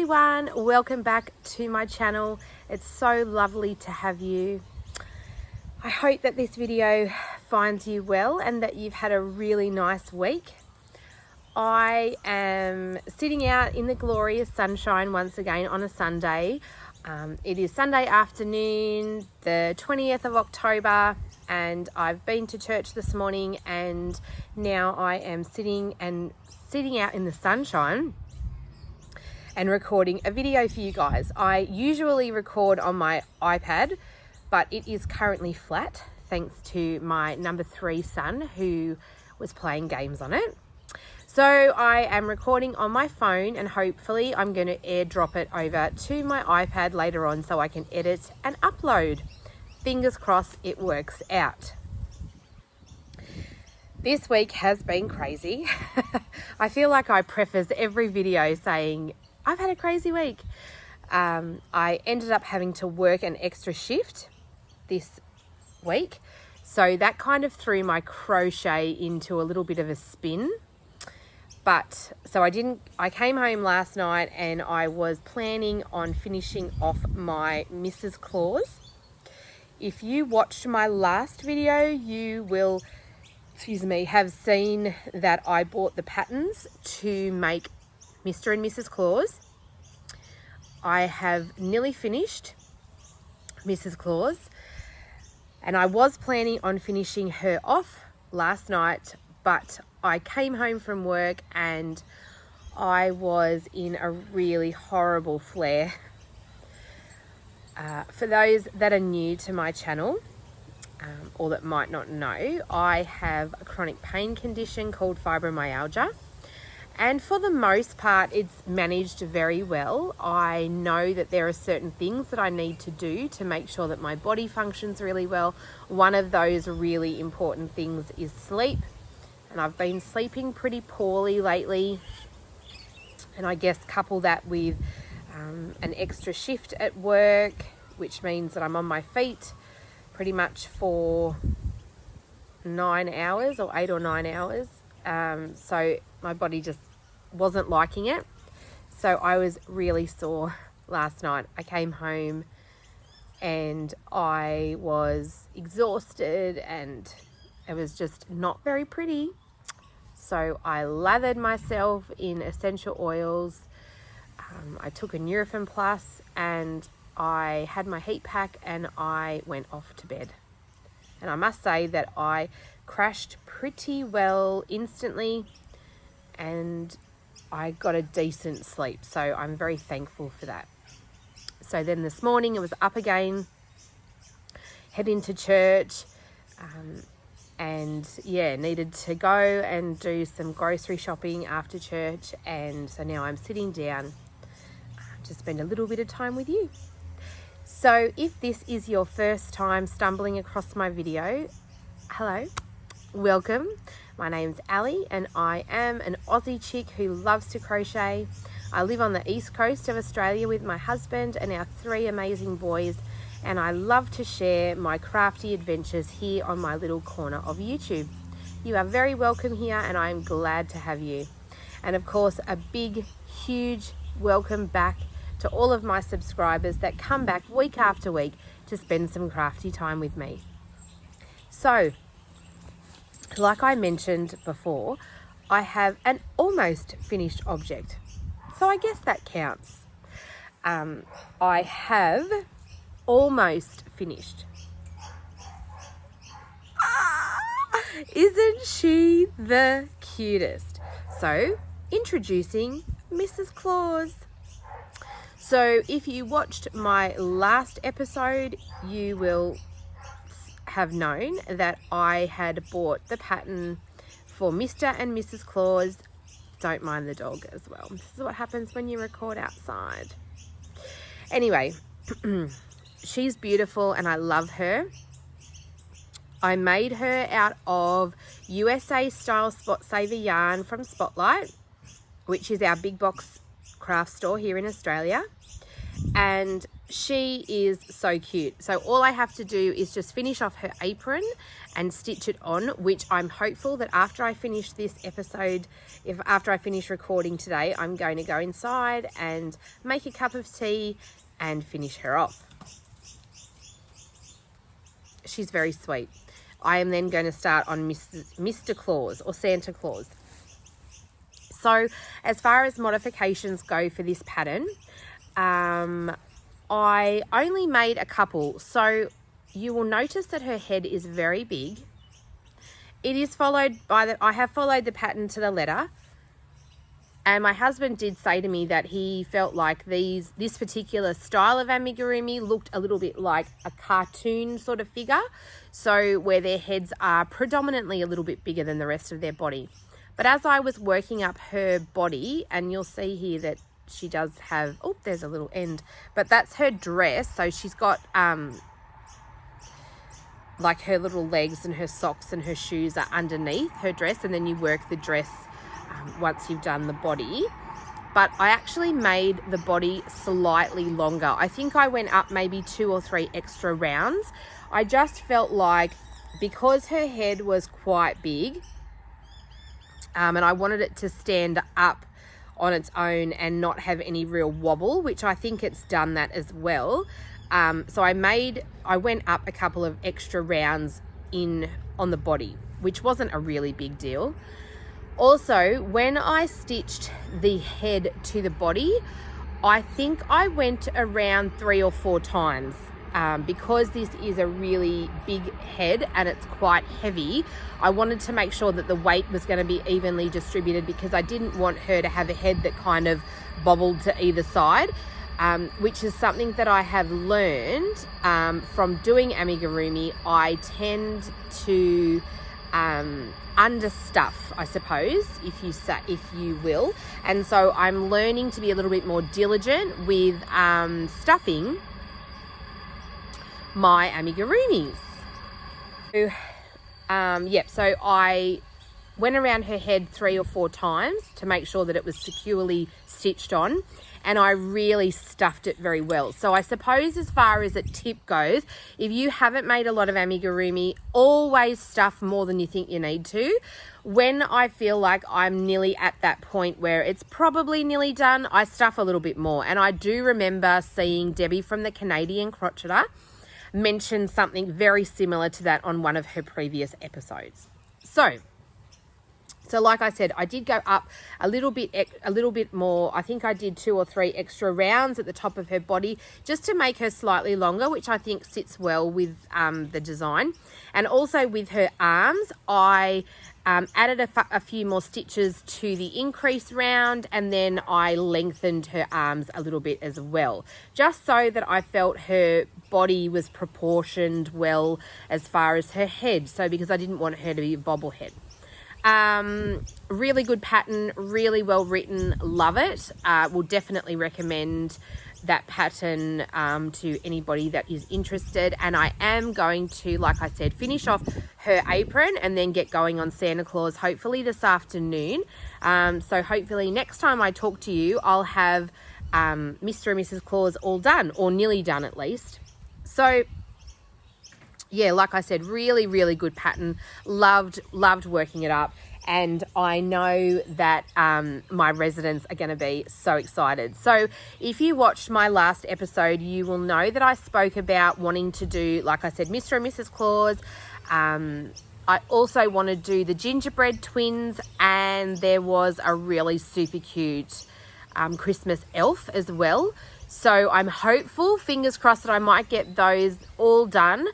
everyone, welcome back to my channel. It's so lovely to have you. I hope that this video finds you well and that you've had a really nice week. I am sitting out in the glorious sunshine once again on a Sunday. It is Sunday afternoon, the 20th of October, and I've been to church this morning, and now I am sitting out in the sunshine and recording a video for you guys. I usually record on my iPad, but it is currently flat thanks to my number 3 son who was playing games on it. So I am recording on my phone, and hopefully I'm going to airdrop it over to my iPad later on so I can edit and upload. Fingers crossed it works out. This week has been crazy. I feel like I preface every video saying I've had a crazy week. I ended up having to work an extra shift this week, so that kind of threw my crochet into a little bit of a spin. But so I came home last night and I was planning on finishing off my Mrs. Claus. If you watched my last video, you will have seen that I bought the patterns to make Mr. and Mrs. Claus. I have nearly finished Mrs. Claus, and I was planning on finishing her off last night, but I came home from work and I was in a really horrible flare. For those that are new to my channel, or that might not know, I have a chronic pain condition called fibromyalgia, and for the most part it's managed very well. I know that there are certain things that I need to do to make sure that my body functions really well. One of those really important things is sleep, and I've been sleeping pretty poorly lately, and I guess couple that with an extra shift at work, which means that I'm on my feet pretty much for 9 hours or 8 or 9 hours. So my body just wasn't liking it. So I was really sore last night. I came home and I was exhausted and it was just not very pretty. So I lathered myself in essential oils. I took a Nurofen Plus and I had my heat pack and I went off to bed. And I must say that I crashed pretty well instantly and I got a decent sleep. So I'm very thankful for that. So then this morning it was up again, head into church, and yeah, needed to go and do some grocery shopping after church. And so now I'm sitting down to spend a little bit of time with you. So if this is your first time stumbling across my video, hello, welcome. My name's Ali and I am an Aussie chick who loves to crochet. I live on the east coast of Australia with my husband and our 3 amazing boys, and I love to share my crafty adventures here on my little corner of YouTube. You are very welcome here and I'm glad to have you. And of course, a big, huge welcome back to all of my subscribers that come back week after week to spend some crafty time with me. So, like I mentioned before, I have an almost finished object. So I guess that counts. I have almost finished. Isn't she the cutest? So, introducing Mrs. Claus. So if you watched my last episode, you will have known that I had bought the pattern for Mr. and Mrs. Claus. Don't mind the dog as well. This is what happens when you record outside. Anyway, she's beautiful and I love her. I made her out of USA style spot saver yarn from Spotlight, which is our big box craft store here in Australia. And she is so cute. So all I have to do is just finish off her apron and stitch it on, which I'm hopeful that after I finish this episode, after I finish recording today, I'm going to go inside and make a cup of tea and finish her off. She's very sweet. I am then going to start on Mr. Claus or Santa Claus. So as far as modifications go for this pattern, I only made a couple. So you will notice that her head is very big. It is followed by I have followed the pattern to the letter. And my husband did say to me that he felt like this particular style of amigurumi looked a little bit like a cartoon sort of figure. So where their heads are predominantly a little bit bigger than the rest of their body. But as I was working up her body, and you'll see here that she does have, oh, there's a little end, but that's her dress. So she's got like her little legs and her socks and her shoes are underneath her dress, and then you work the dress once you've done the body. But I actually made the body slightly longer. I think I went up maybe 2 or 3 extra rounds. I just felt like because her head was quite big, and I wanted it to stand up on its own and not have any real wobble, which I think it's done that as well. So I went up a couple of extra rounds on the body, which wasn't a really big deal. Also, when I stitched the head to the body, I think I went around 3 or 4 times. Because this is a really big head and it's quite heavy, I wanted to make sure that the weight was going to be evenly distributed, because I didn't want her to have a head that kind of bobbled to either side, which is something that I have learned from doing amigurumi. I tend to understuff, I suppose, if you will, and so I'm learning to be a little bit more diligent with stuffing my amigurumis. So, so I went around her head 3 or 4 times to make sure that it was securely stitched on, and I really stuffed it very well. So I suppose as far as a tip goes, if you haven't made a lot of amigurumi, always stuff more than you think you need to. When I feel like I'm nearly at that point where it's probably nearly done, I stuff a little bit more. And I do remember seeing Debbie from the Canadian CROCHET mention something very similar to that on one of her previous episodes. So like I said, I did go up a little bit more. I think I did 2 or 3 extra rounds at the top of her body just to make her slightly longer, which I think sits well with the design. And also with her arms, I added a few more stitches to the increase round, and then I lengthened her arms a little bit as well, just so that I felt her body was proportioned well as far as her head. So because I didn't want her to be a bobblehead. Really good pattern, really well written, love it. Will definitely recommend that pattern to anybody that is interested. And I am going to, like I said, finish off her apron and then get going on Santa Claus hopefully this afternoon. So hopefully next time I talk to you, I'll have Mr. and Mrs. Claus all done, or nearly done at least. So yeah, like I said, really, really good pattern. Loved working it up. And I know that my residents are going to be so excited. So if you watched my last episode, you will know that I spoke about wanting to do, like I said, Mr. and Mrs. Claus. I also want to do the gingerbread twins, and there was a really super cute Christmas elf as well. So I'm hopeful, fingers crossed, that I might get those all done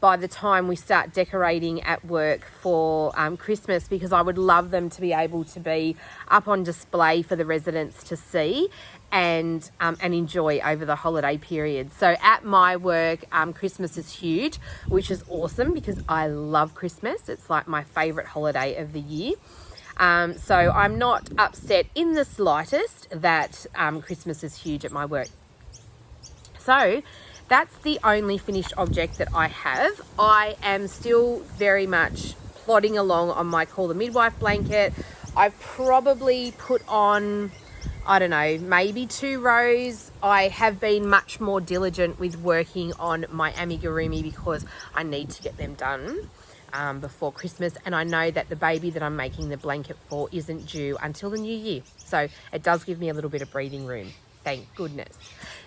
by the time we start decorating at work for Christmas, because I would love them to be able to be up on display for the residents to see and enjoy over the holiday period. So at my work, Christmas is huge, which is awesome because I love Christmas. It's like my favourite holiday of the year. So I'm not upset in the slightest that Christmas is huge at my work. So that's the only finished object that I have. I am still very much plodding along on my Call the Midwife blanket. I've probably put on, I don't know, maybe 2 rows. I have been much more diligent with working on my amigurumi because I need to get them done before Christmas, and I know that the baby that I'm making the blanket for isn't due until the new year, so it does give me a little bit of breathing room, thank goodness.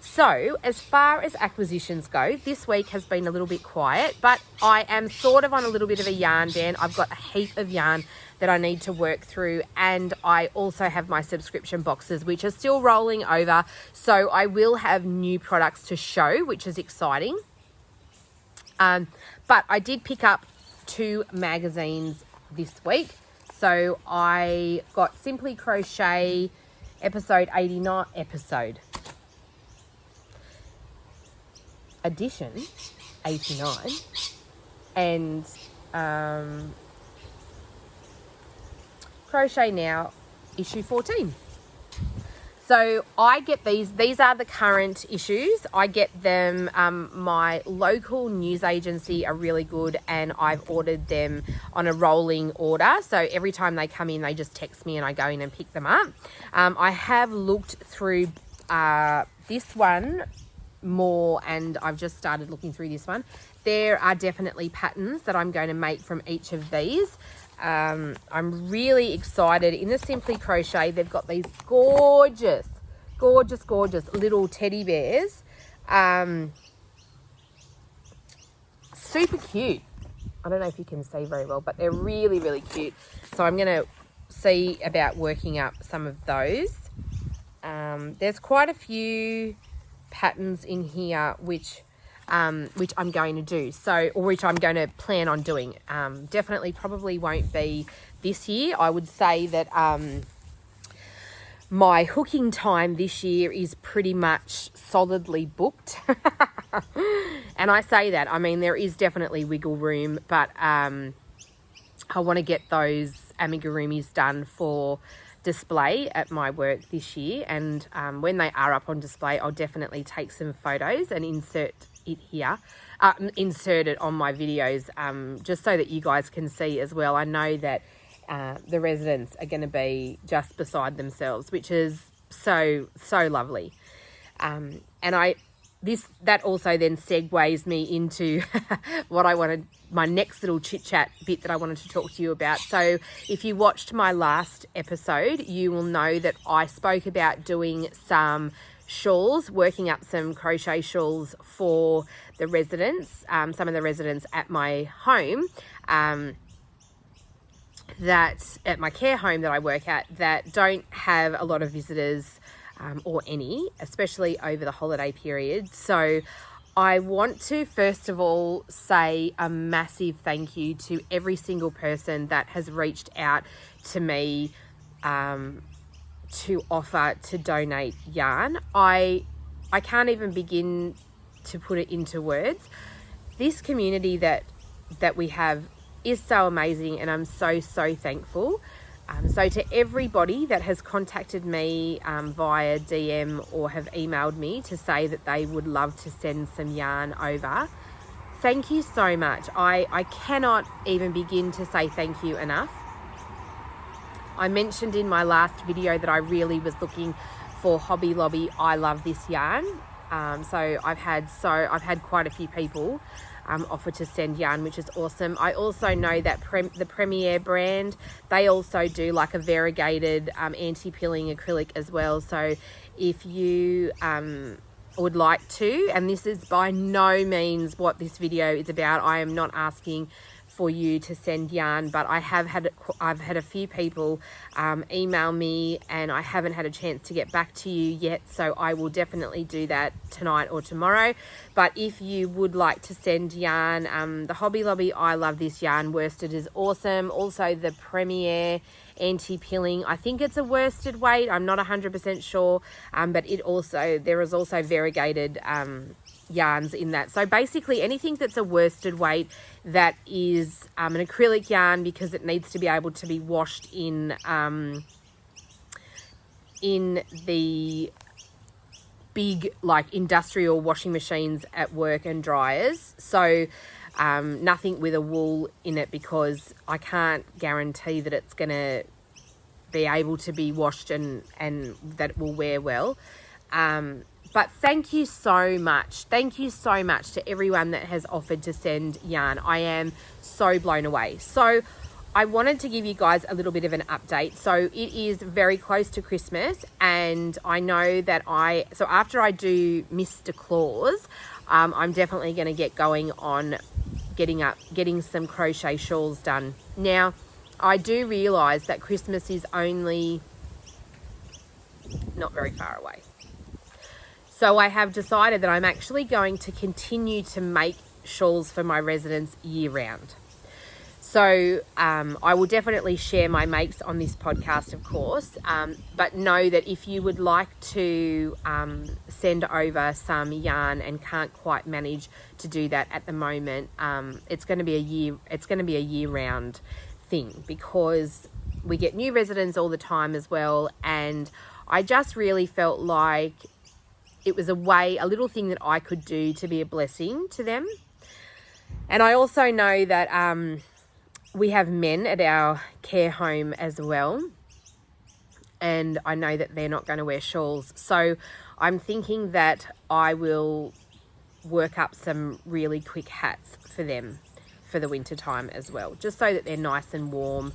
So as far as acquisitions go, this week has been a little bit quiet, but I am sort of on a little bit of a yarn ban. I've got a heap of yarn that I need to work through, and I also have my subscription boxes which are still rolling over, so I will have new products to show, which is exciting. But I did pick up 2 magazines this week. So I got Simply Crochet edition 89 and Crochet Now issue 14. So I get these are the current issues. I get them, my local news agency are really good, and I've ordered them on a rolling order. So every time they come in, they just text me and I go in and pick them up. I have looked through this one more, and I've just started looking through this one. There are definitely patterns that I'm going to make from each of these. I'm really excited. In the Simply Crochet, they've got these gorgeous little teddy bears. Super cute. I don't know if you can see very well, but they're really, really cute. So I'm going to see about working up some of those. There's quite a few patterns in here which I'm going to do, or which I'm going to plan on doing. Definitely probably won't be this year. I would say that my hooking time this year is pretty much solidly booked. And I say that, I mean, there is definitely wiggle room, but I want to get those amigurumis done for display at my work this year, and when they are up on display, I'll definitely take some photos and insert it here, insert it on my videos, just so that you guys can see as well. I know that the residents are going to be just beside themselves, which is so lovely. And that also then segues me into what I wanted, my next little chit chat bit that I wanted to talk to you about. So if you watched my last episode, you will know that I spoke about doing some shawls, working up some crochet shawls for the residents, some of the residents at my home, that at my care home that I work at, that don't have a lot of visitors, or any, especially over the holiday period. So I want to first of all say a massive thank you to every single person that has reached out to me to offer to donate yarn. I can't even begin to put it into words. This community that we have is so amazing, and I'm so thankful. So to everybody that has contacted me via DM or have emailed me to say that they would love to send some yarn over, thank you so much. I cannot even begin to say thank you enough. I mentioned in my last video that I really was looking for Hobby Lobby I Love This yarn. So I've had quite a few people offer to send yarn, which is awesome. I also know that the Premier brand, they also do like a variegated anti-pilling acrylic as well. So if you would like to, and this is by no means what this video is about, I am not asking for you to send yarn, but I've had a few people email me, and I haven't had a chance to get back to you yet, so I will definitely do that tonight or tomorrow. But if you would like to send yarn, the Hobby Lobby I Love This yarn worsted is awesome. Also the Premier anti-pilling, I think it's a worsted weight, I'm not 100% sure, but there is also variegated yarns in that. So basically anything that's a worsted weight that is an acrylic yarn, because it needs to be able to be washed in the big like industrial washing machines at work and dryers. So nothing with a wool in it, because I can't guarantee that it's gonna be able to be washed and that it will wear well. But thank you so much. Thank you so much to everyone that has offered to send yarn. I am so blown away. So I wanted to give you guys a little bit of an update. So it is very close to Christmas, and I know that so after I do Mr. Claus, I'm definitely going to get going on getting some crochet shawls done. Now, I do realise that Christmas is only not very far away. So I have decided that I'm actually going to continue to make shawls for my residents year round. So I will definitely share my makes on this podcast, of course, but know that if you would like to send over some yarn and can't quite manage to do that at the moment, it's going to be a year-round thing, because we get new residents all the time as well, and I just really felt like it was a little thing that I could do to be a blessing to them. And I also know that we have men at our care home as well, and I know that they're not going to wear shawls. So I'm thinking that I will work up some really quick hats for them for the winter time as well, just so that they're nice and warm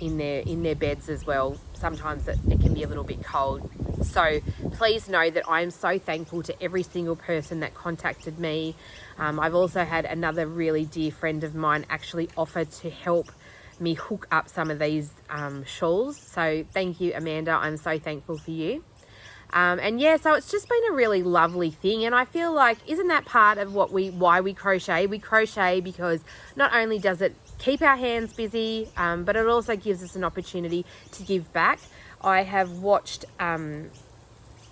in their beds as well. Sometimes it can be a little bit cold. So please know that I am so thankful to every single person that contacted me. I've also had another really dear friend of mine actually offer to help me hook up some of these shawls. So thank you, Amanda. I'm so thankful for you. And yeah, so it's just been a really lovely thing. And I feel like, isn't that part of why we crochet? We crochet because not only does it keep our hands busy, but it also gives us an opportunity to give back. I have watched the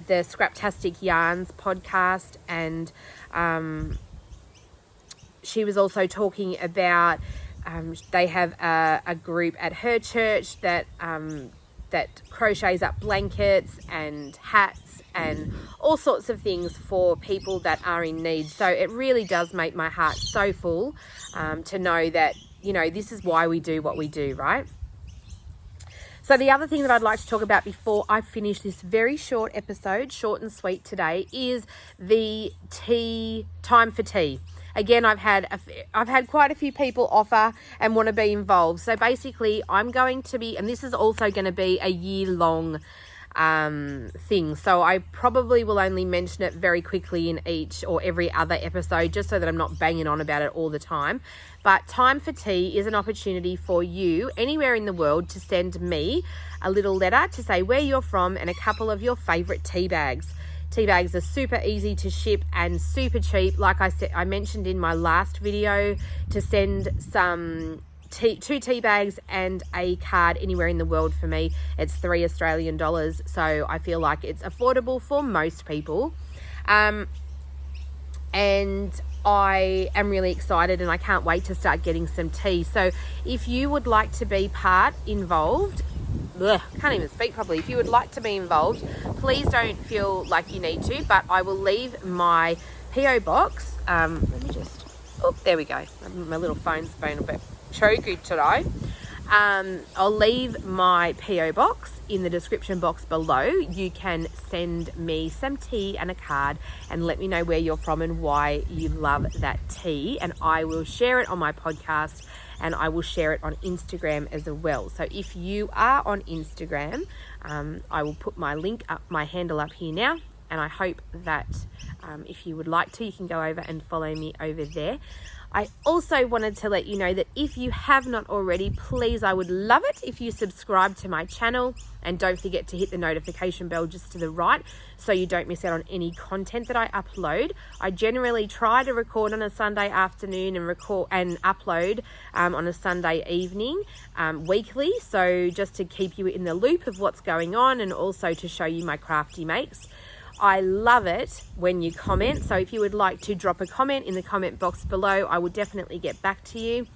Scraptastic Yarns podcast, and she was also talking about they have a group at her church that crochets up blankets and hats and all sorts of things for people that are in need. So it really does make my heart so full to know that, you know, this is why we do what we do, right? So the other thing that I'd like to talk about before I finish this very short episode, short and sweet today, is the time for tea. Again, I've had quite a few people offer and want to be involved. So basically, I'm going to be, and this is also going to be a year-long thing. So I probably will only mention it very quickly in each or every other episode, just so that I'm not banging on about it all the time. But Time for Tea is an opportunity for you anywhere in the world to send me a little letter to say where you're from and a couple of your favourite tea bags. Tea bags are super easy to ship and super cheap. Like I said, I mentioned in my last video, to send some two tea bags and a card anywhere in the world for me, it's $3 Australian. So I feel like it's affordable for most people. And I am really excited, and I can't wait to start getting some tea. So if you would like to be involved, can't even speak properly. If you would like to be involved, please don't feel like you need to, but I will leave my PO box. Let me just, there we go. My little phone's been a bit choky today. I'll leave my PO box in the description box below. You can send me some tea and a card and let me know where you're from and why you love that tea, and I will share it on my podcast, and I will share it on Instagram as well. So if you are on Instagram, I will put my link up, my handle up here now, and I hope that if you would like to, you can go over and follow me over there. I also wanted to let you know that if you have not already, please, I would love it if you subscribe to my channel, and don't forget to hit the notification bell just to the right so you don't miss out on any content that I upload. I generally try to record on a Sunday afternoon and upload on a Sunday evening weekly, so just to keep you in the loop of what's going on and also to show you my crafty makes. I love it when you comment, so if you would like to drop a comment in the comment box below, I will definitely get back to you.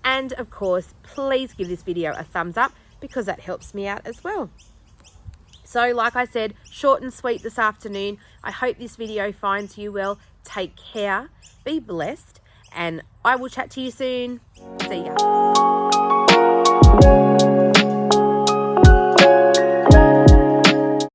And of course, please give this video a thumbs up, because that helps me out as well. So like I said, short and sweet this afternoon. I hope this video finds you well. Take care, be blessed, and I will chat to you soon. See ya.